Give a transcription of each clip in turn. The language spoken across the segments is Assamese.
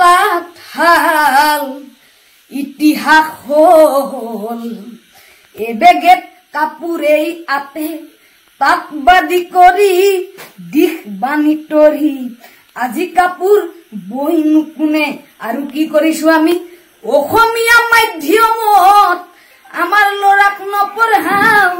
তাঁতশাল ইতিহাস হল এবেগেত কাপোৰেই আতে তাঁতবাদী কৰি দিশ বাণী তৰি আজি কাপোৰ বৈ নুকুনে আৰু কি কৰিছো আমি অসমীয়া মাধ্যমত আমাৰ ল'ৰাক নপঢ়াও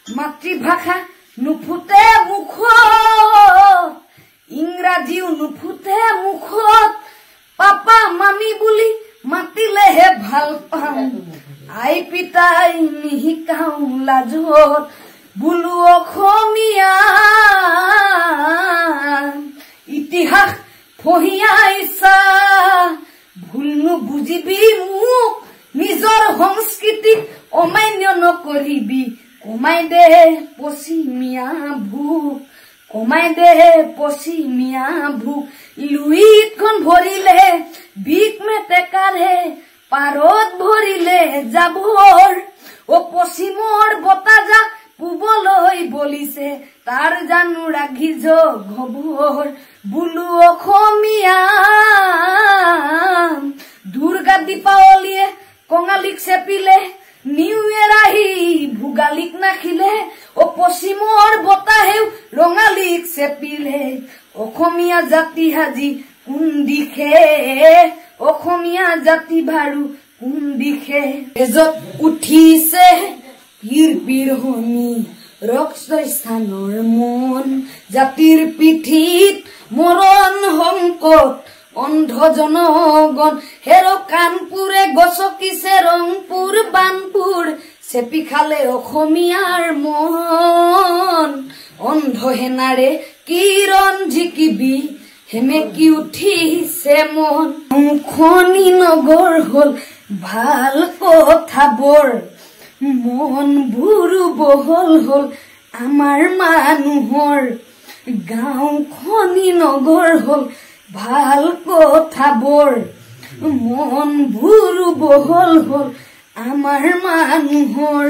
মাতৃভাষা নুফুটে মুখত ইংৰাজীও নুফুটে মুখত পাপা মামি বুলি মাতিলেহে ভাল পাওঁ আই পিতাই নিশিকাও লাজত বোলো অসমীয়া ইতিহাস ফহিয়াইছা ভুল নুবুজিবি মোক নিজৰ সংস্কৃতিক অমান্য নকৰিবি কমাই দে পশ্চিমীয়া ভোগ কমাই দে পশ্চিমীয়া ভোগ লুইতখন ভৰিলে বিক মেটেকাৰে পাৰত ভৰিলে যাবৰ ও পশ্চিমৰ বতাজাক পূবলৈ বলিছে তাৰ জানো ৰাখি জগবৰ বোলো অসমীয়া দুৰ্গা দীপাৱলীয়ে কঙালীক চেপিলে নিউ ইয়েৰ আহি ভোগালীক নাখিলে ও পশ্চিমৰ বতাহেও ৰঙালীক চেপিলে অসমীয়া জাতি হাজি কোন দিশে অসমীয়া জাতি ভাৰু কোন দিশে এজত উঠিছে পীৰ পীৰহনী ৰক্তস্থানৰ মন জাতিৰ পিঠিত মৰণ সংকট অন্ধ জনগণ হেৰ কানপুৰে গছকিছে ৰংপুৰ বানপুৰ চেপি খালে অসমীয়াৰ মন অন্ধ হেনাৰে কিৰণ জিকিবি হেমেকি উঠিছে মন খনি নগৰ হল ভাল কথাবোৰ মন ভুৰু বহল হল আমাৰ মানুহৰ গাঁও খনি নগৰ হল ভাল কথাবোৰ মন ভুৰু বহল হল আমাৰ মানুহৰ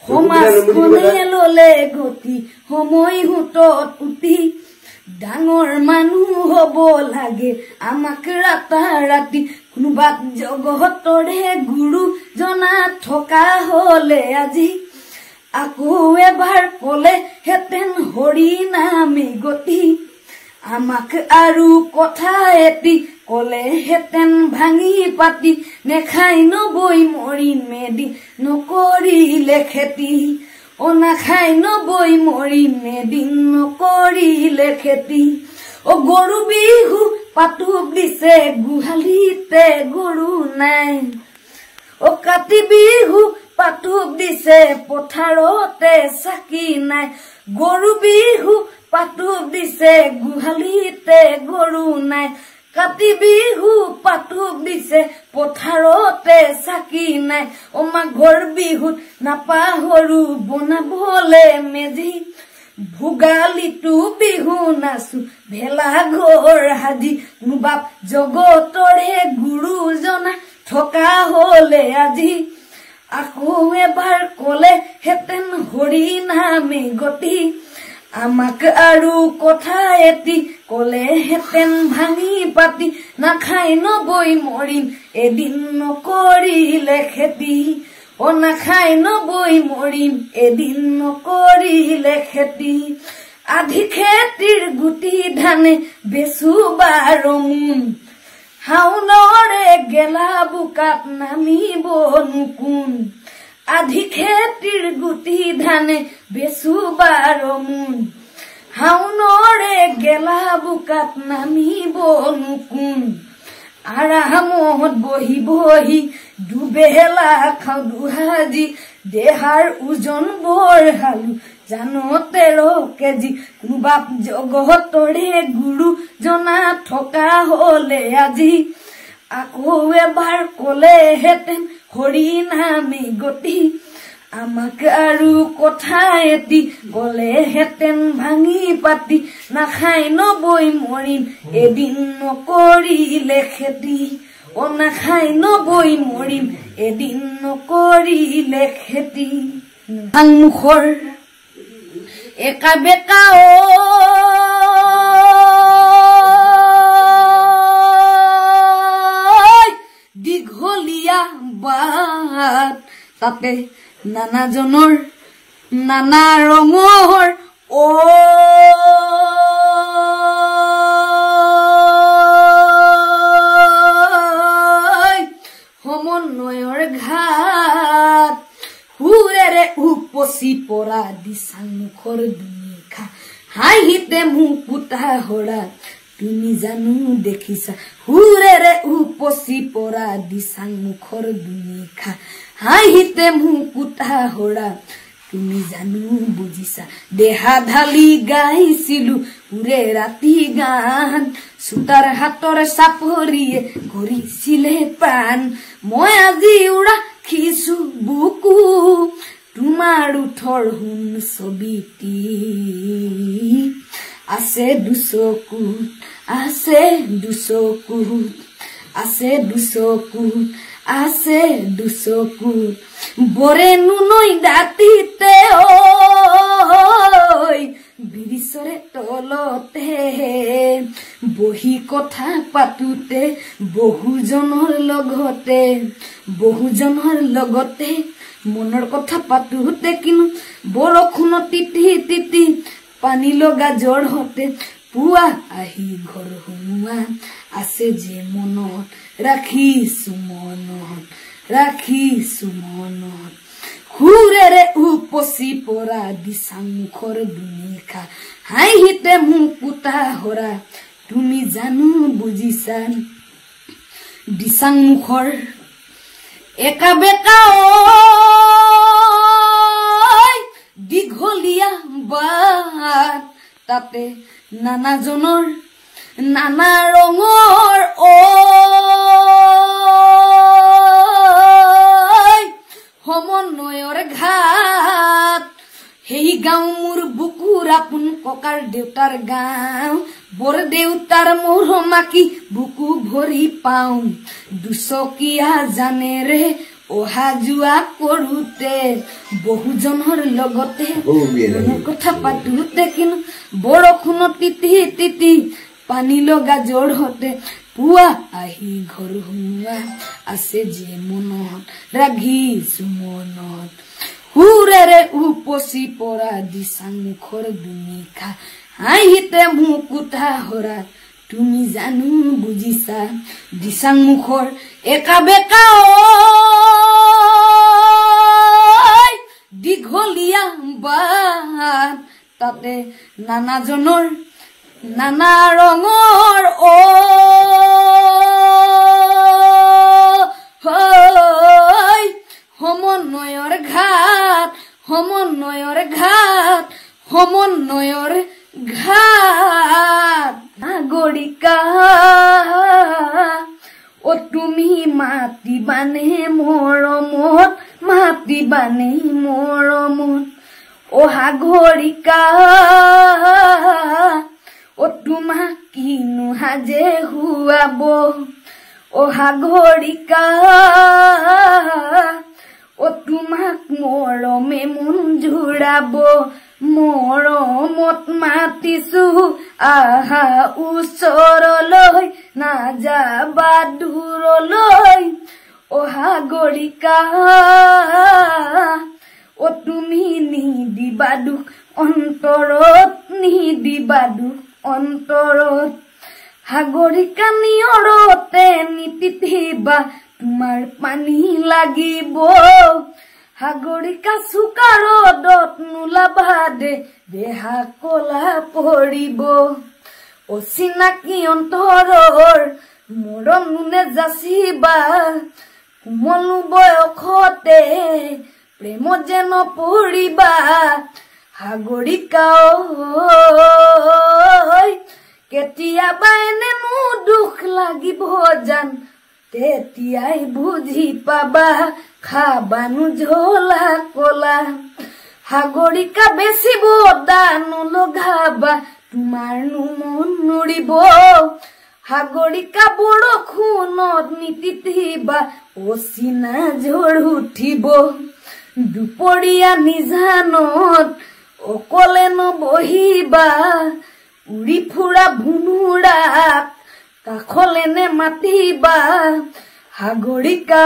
সমাজখনে ললে গতি সময় হুতত উঠি ডাঙৰ মানুহ হব লাগে আমাক ৰাতাৰাতি কোনোবাত জগতৰে গুৰু জনা থকা হলে আজি আকৌ এবাৰ কলে হেতেন হৰি নামে গতি আমাক আৰু কথা এটি কলে হেতেন ভাঙি পাতি নেখাই নবৈ মৰি মেদি নকৰিলে খেতি ও নাখাই নবৈ মৰি মেদি নকৰিলে খেতি ও গৰু বিহু পাতো দিছে গোহালিতে গৰু নাই ও কাতি বিহু পাতো দিছে পথাৰতে চাকি নাই গৰু বিহু পাতো দিছে গোহালিতে গৰু নাই কাতি বিহু পাতো দিছে পথাৰতে চাকি নাই ও মাঘৰ বিহুত নাপাহৰো বনাবলে মেজি ভোগালীটো বিহু নাচো ভেলা ঘৰ সাজি বাপ জগতৰে গুৰু জনা থকা হলে আজি আকৌ এবাৰ কলে হেতেন হৰি নামে গতি আমাক আৰু কথা এটি কলে হেতেন ভাঙি পাতি নাখাই নবৈ মৰিম এদিন নকৰিলে খেতি ও নাখাই নবৈ মৰিম এদিন নকৰিলে খেতি আধি খেতিৰ গুটি ধানে বেচু 12 মোন হাউনৰে গেলা বুকাত নামিব নুকুন আধি খেতিৰ গুটি ধানে বেচু 12 মোন হাউনৰে গেলা বুকাত নামিব নুকুন আৰামত বহি বহি দুবেলা খাওঁ দুহাজি দেহাৰ ওজন বঢ়ালো জানো 13 কেজি বাপ জগতৰে গুৰু জনা থকা হলে আজি আকৌ এবাৰ কলে হেতেন হৰি নামে গতি আমাক আৰু কথা এটি গলে হেতেন ভাঙি পাতি নাখাই নবৈ মৰিম এদিন নকৰিলে খেতি ও নাখাই নবৈ মৰিম এদিন নকৰিলে খেতি মুখৰ একা বেকা তাতে নানাজনৰ নানা ৰঙৰ সমন্বয়ৰ ঘাট সুৰেৰে উপচি পৰা দিচাং মুখৰ দুনিখা হাঁহিতে মুকুতা হৰা তুমি জানো দেখিছা সুৰেৰে উপচি পৰা দিচাং মুখৰ দুনিখা হাঁহিতে মুকুতা হৰা তুমি জানো বুজিছা দেহা ঢালি গাইছিলো উৰে ৰাতি গান সুতাৰ হাতৰ চাপৰিয়ে কৰিছিলে প্ৰাণ মই আজি ৰাখিছো বুকু তোমাৰ উঠৰ হুন ছবিটি আছে দুচকুত আছে দুচকুত আছে দুচকুত আছে দুচকুত বৰেনো নৈ দাঁতিতে বিৰিছৰে তলতে বহি কথা পাতোতে বহুজনৰ লগতে মনৰ কথা পাতোতে কিনো বৰষুণত তিতি তিতি পানী লগা জ্বৰ হতে পুৱা আহি ঘৰ সোমোৱা আছে যে মনত ৰাখিছো মনত সুৰেৰে উপচি পৰা দিচাং মুখৰ দুনিখা হাঁহিতে মুকুতা হৰা তুমি জানো বুজিছা দিচাং মুখৰ একা বেকা দীঘলীয়া বাট তাতে নানাজনৰ নানা ৰঙৰ সমন্বয়ৰ ঘাট সেই গাঁও মোৰ বুকুৰ আপোন ককাৰ দেউতাৰ গাঁও বৰ দেউতাৰ মোৰ মাকি বুকু ভৰি পাওঁ দুচকীয়া জানেৰে অহা যোৱা কৰোতে বহুজনৰ লগতে কথা পাতোতে কিনো বৰষুণত তিতি তিতি পানী লগা জ্বৰ হতে পুৱা আহি ঘৰ সোমোৱা আছে যে মনত ৰাখিছো মনত সুৰেৰে উপচি পৰা দিচাং মুখৰ দুনিখা হাঁহিতে মুকুতা হৰা তুমি জানো বুজিছা দিচাং মুখৰ একা বেকা দীঘলীয়া বাট তাতে নানাজনৰ নানা ৰঙৰ সমন্বয়ৰ ঘাট নাগৰিকা ও তুমি মাতিবানে মৰমত ও সাগৰিকা ও তোমাক কিনো সাজে হুৱাব ও সাগৰিকা ও তোমাক মৰমে মন জুৰাব মৰমত মাতিছো আহা ওচৰলৈ নাযাবা দূৰলৈ ও সাগৰিকা ও তুমি নিদিবা দুখ অন্তৰত সাগৰিকা নিয়ৰতে নিতিতিবা তোমাৰ পানী লাগিব সাগৰিকা চুকা ৰ'দত নোলাবা দেহা কলা পৰিব অচিনাকি অন্তৰৰ মৰম নুনে যাচিবা কোমল বয়সতে প্ৰেম যেন পৰিবা সাগৰিকা কেতিয়াবা এনেনো দুখ লাগিব জান তেতিয়াই বুজি পাবা খাবানো ঝোলা কলা সাগৰিকা বেচিব দানো লগাবা তোমাৰনো মন নুৰিব সাগৰিকা বৰষুণত নিতিতিবা অচিনা জ্বৰ উঠিব দুপৰীয়া নিজানত অকলে নবহিবা উৰি ফুৰা ভুমুৰাক কাষলে নে মাতিবা সাগৰিকা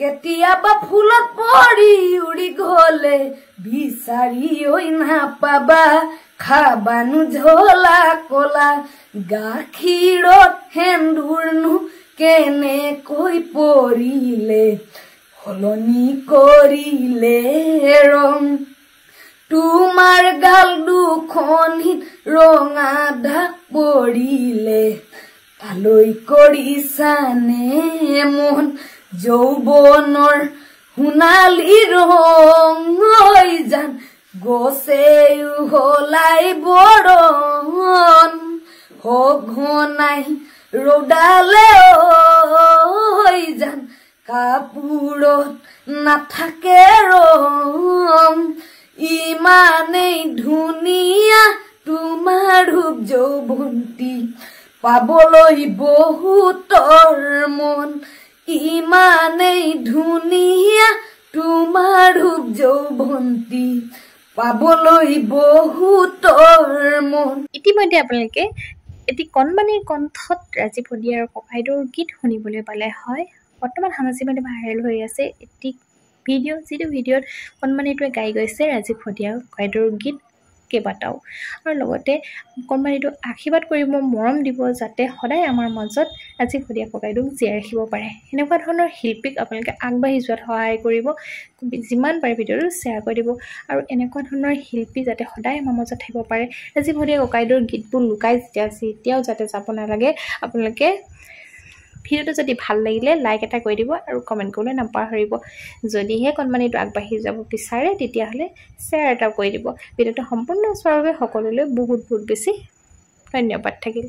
কেতিয়াবা ফুলত পৰি উৰি গলে বিচাৰি নাপাবা খাবানো ঝোলা কলা গাখীৰত সেন্দুৰনো কেনেকৈ পৰিলে সলনি কৰিলে ৰং তোমাৰ গাল দুখনিত ৰঙা দাগ পৰিলে আলৈ কৰিছানে মন যৌৱনৰ সোণালী ৰং জান গছে হলাই বৰণ সঘনাই ৰ'দালে জান কাপোৰত নাথাকে ৰং ইমানেই ধুনীয়া তোমাৰ ৰূপ যৌৱন্তী পাবলৈ বহুতৰ মন ইমানেই ধুনীয়া তোমাৰ ৰূপ যৌৱন্তী পাবলৈ বহুতৰ মন। ইতিমধ্যে আপোনালোকে এটি কণমানিৰ কণ্ঠত ৰাজীৱ শদিয়াৰ ককাইদেউৰ গীত শুনিবলৈ পালে। হয়, বৰ্তমান সামাজিক মাধ্যমত ভাইৰেল হৈ আছে এটি ভিডিঅ', যিটো ভিডিঅ'ত কণমানিটোৱে গাই গৈছে ৰাজীৱ শদিয়াৰ ককাইদেউৰ গীত কেইবাটাও, আৰু লগতে কণমানিটো আশীৰ্বাদ কৰিব, মৰম দিব, যাতে সদায় আমাৰ মাজত ৰাজীৱ শদিয়া ককাইদেউক জীয়াই ৰাখিব পাৰে। এনেকুৱা ধৰণৰ শিল্পীক আপোনালোকে আগবাঢ়ি যোৱাত সহায় কৰিব, যিমান পাৰে ভিডিঅ'টো শ্বেয়াৰ কৰি দিব, আৰু এনেকুৱা ধৰণৰ শিল্পী যাতে সদায় আমাৰ মাজত থাকিব পাৰে। ৰাজীৱ শদিয়া ককাইদেউৰ গীতবোৰ লুকাই যেতিয়াও যাতে যাব নালাগে। আপোনালোকে ভিডিঅ'টো যদি ভাল লাগিলে লাইক এটা কৰি দিব আৰু কমেণ্ট কৰিবলৈ নাপাহৰিব। যদিহে কণমানিটো আগবাঢ়ি যাব বিচাৰে তেতিয়াহ'লে শ্বেয়াৰ এটাও কৰি দিব। ভিডিঅ'টো সম্পূৰ্ণ চোৱাৰ বাবে সকলোলৈ বহুত বেছি ধন্যবাদ থাকিল।